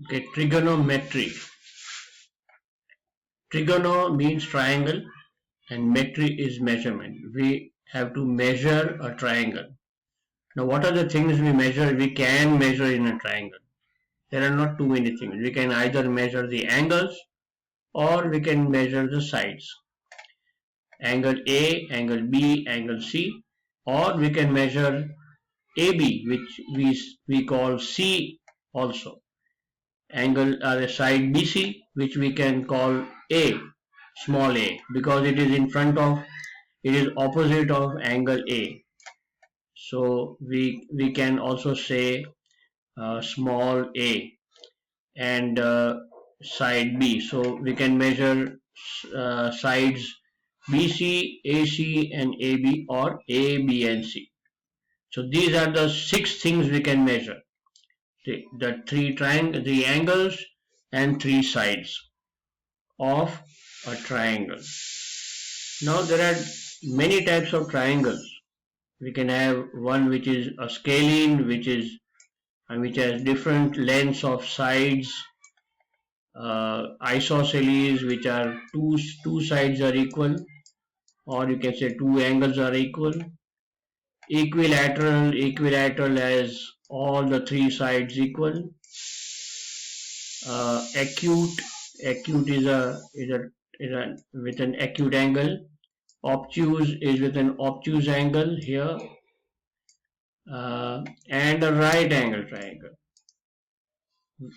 Okay, trigonometry. Trigono means triangle and metry is measurement. We have to measure a triangle. Now what are the things we measure? We can measure in a triangle. There are not too many things. We can either measure the angles or we can measure the sides. Angle A, angle B, angle C, or we can measure AB, which we call C also. Angle side BC, which we can call A, small a, because it is opposite of angle A. So we can also say small a and side B. So we can measure sides BC, AC and AB, or A, B and C. So these are the 6 things we can measure. The three angles and 3 sides of a triangle. Now there are many types of triangles. We can have one which is a scalene, which has different lengths of sides, isosceles, which are two sides are equal, or you can say 2 angles are equal. Equilateral has all the 3 sides equal. Acute is with an acute angle. Obtuse is with an obtuse angle here, and a right angle triangle,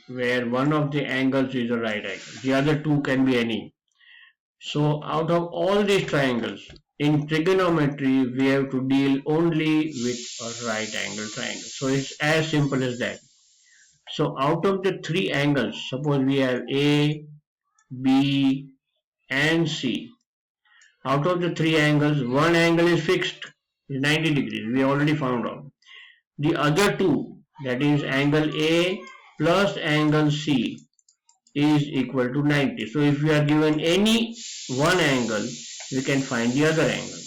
where one of the angles is a right angle, the other 2 can be any. So out of all these triangles, in trigonometry we have to deal only with a right angle triangle. So it's as simple as that. So out of the 3 angles, suppose we have A, B and C. Out of the 3 angles, one angle is fixed, 90 degrees, we already found out. The other 2, that is angle A plus angle C, is equal to 90. So if we are given any one angle, we can find the other angle.